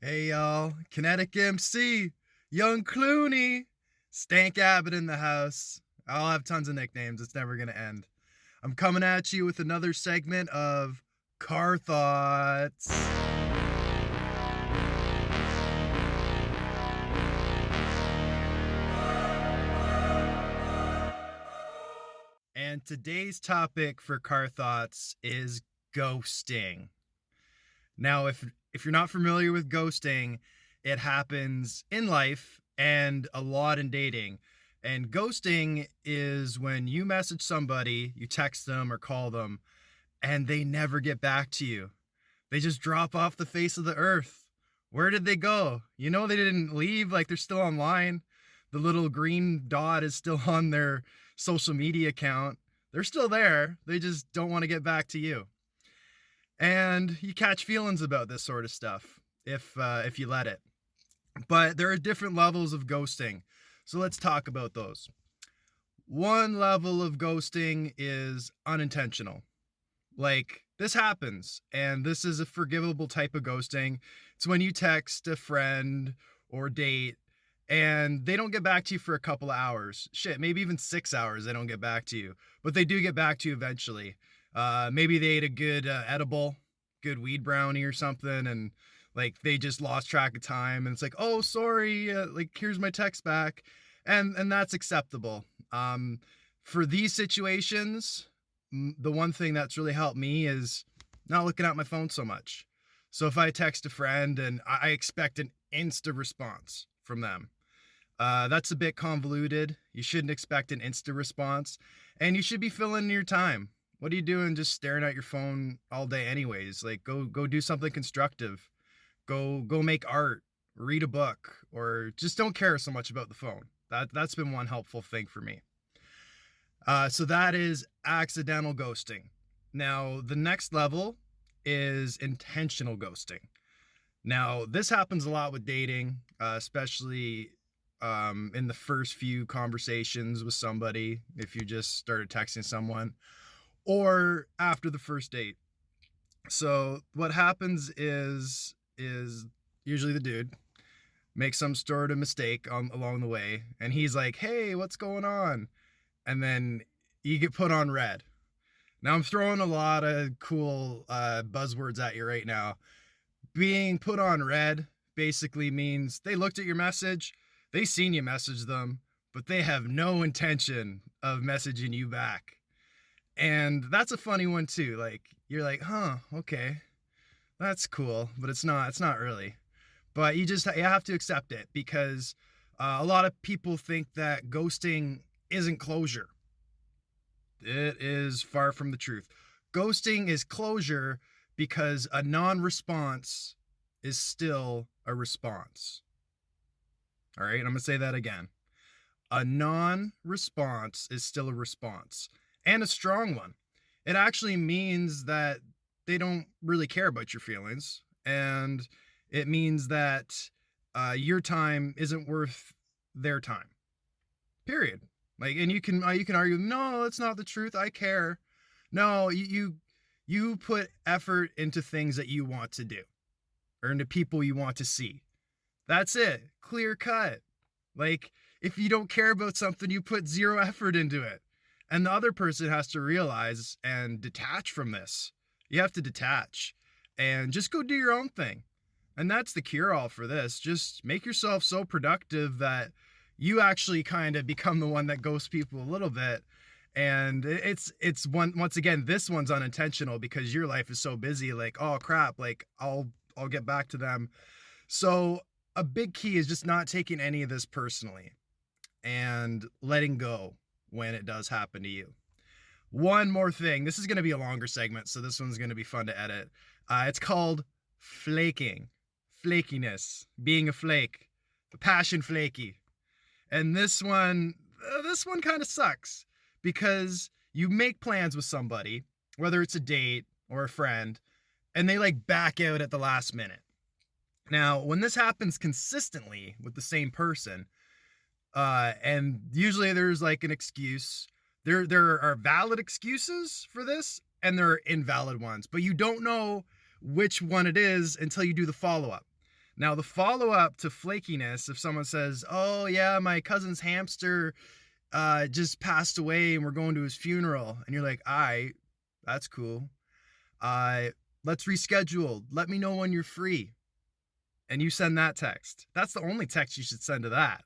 Hey y'all, Kinetic MC, Young Clooney, Stank Abbott in the house. I'll have tons of nicknames, it's never gonna end. I'm coming at you with another segment of Car Thoughts. And today's topic for Car Thoughts is ghosting. Now, if you're not familiar with ghosting, it happens in life and a lot in dating. And ghosting is when you message somebody, you text them or call them, and they never get back to you. They just drop off the face of the earth. Where did they go? You know they didn't leave, like they're still online. The little green dot is still on their social media account. They're still there. They just don't want to get back to you. And you catch feelings about this sort of stuff if you let it. But there are different levels of ghosting, so let's talk about those. One level of ghosting is unintentional. Like, this happens, and this is a forgivable type of ghosting. It's when you text a friend or date and they don't get back to you for a couple of hours. Shit, maybe even 6 hours they don't get back to you, but they do get back to you eventually. Maybe they ate a good edible, good weed brownie or something, and like they just lost track of time, and it's like, oh, sorry, like here's my text back, and that's acceptable. For these situations, the one thing that's really helped me is not looking at my phone so much. So if I text a friend and I expect an instant response from them, that's a bit convoluted. You shouldn't expect an instant response, and you should be filling your time. What are you doing just staring at your phone all day anyways? Like, go do something constructive. Go make art, read a book, or just don't care so much about the phone. That's been one helpful thing for me. So that is accidental ghosting. Now, the next level is intentional ghosting. Now, this happens a lot with dating, especially in the first few conversations with somebody, if you just started texting someone, or after the first date. So what happens is usually the dude makes some sort of mistake along the way, and he's like, "Hey, what's going on?" And then you get put on red. Now I'm throwing a lot of cool buzzwords at you right now. Being put on red basically means they looked at your message, they seen you message them, but they have no intention of messaging you back. And that's a funny one too. Like, you're like, huh, okay, that's cool, but it's not really. But you have to accept it, because a lot of people think that ghosting isn't closure. It is far from the truth. Ghosting is closure because a non-response is still a response. All right, I'm going to say that again. A non-response is still a response, and a strong one. It actually means that they don't really care about your feelings, and it means that your time isn't worth their time. Period. Like, and you can argue, no, that's not the truth. I care. No, you put effort into things that you want to do, or into people you want to see. That's it. Clear cut. Like, if you don't care about something, you put zero effort into it. And the other person has to realize and detach from this. You have to detach and just go do your own thing. And that's the cure all for this. Just make yourself so productive that you actually kind of become the one that ghosts people a little bit. And it's once again, this one's unintentional because your life is so busy. Like, oh crap, like I'll get back to them. So a big key is just not taking any of this personally and letting go when it does happen to you. One more thing. This is going to be a longer segment, so this one's going to be fun to edit. It's called flaking. Flakiness. Being a flake. The passion flaky. And this one kind of sucks, because you make plans with somebody, whether it's a date or a friend, and they like back out at the last minute. Now, when this happens consistently with the same person, and usually there's like an excuse. There are valid excuses for this, and there are invalid ones, but you don't know which one it is until you do the follow up. Now, the follow up to flakiness, if someone says, "Oh, yeah, my cousin's hamster just passed away and we're going to his funeral," and you're like, "All right, that's cool. Uh, let's reschedule. Let me know when you're free." And you send that text. That's the only text you should send to that.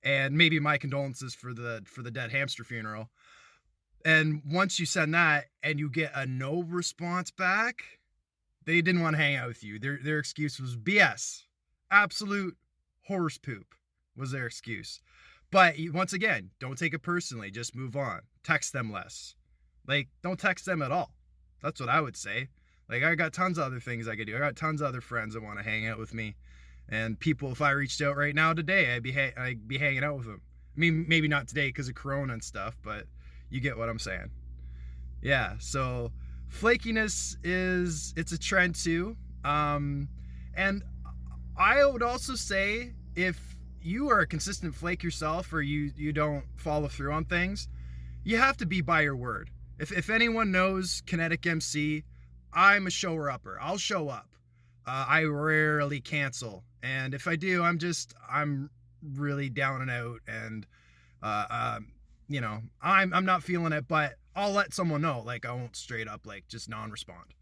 And maybe my condolences for the dead hamster funeral. And once you send that and you get a no response back, they didn't want to hang out with you. Their excuse was BS. Absolute horse poop was their excuse. But once again, don't take it personally. Just move on. Text them less. Like, don't text them at all. That's what I would say. Like, I got tons of other things I could do. I got tons of other friends that want to hang out with me. And people, if I reached out right now today, I'd be hanging out with them. I mean, maybe not today because of Corona and stuff, but you get what I'm saying. Yeah, so flakiness it's a trend too. And I would also say if you are a consistent flake yourself or you don't follow through on things, you have to be by your word. If anyone knows Kinetic MC, I'm a shower upper. I'll show up. I rarely cancel, and if I do, I'm really down and out, and uh, um, I'm not feeling it, but I'll let someone know. Like, I won't straight up like just non-respond.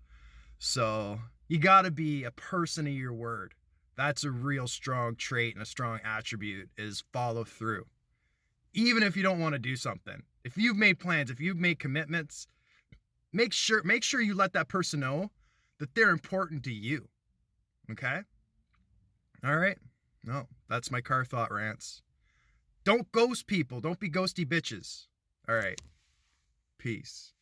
So you got to be a person of your word. That's a real strong trait and a strong attribute is follow through. Even if you don't want to do something. If you've made plans, if you've made commitments, make sure you let that person know that they're important to you. Okay? All right? No, that's my car thought rants. Don't ghost people. Don't be ghosty bitches. All right. Peace.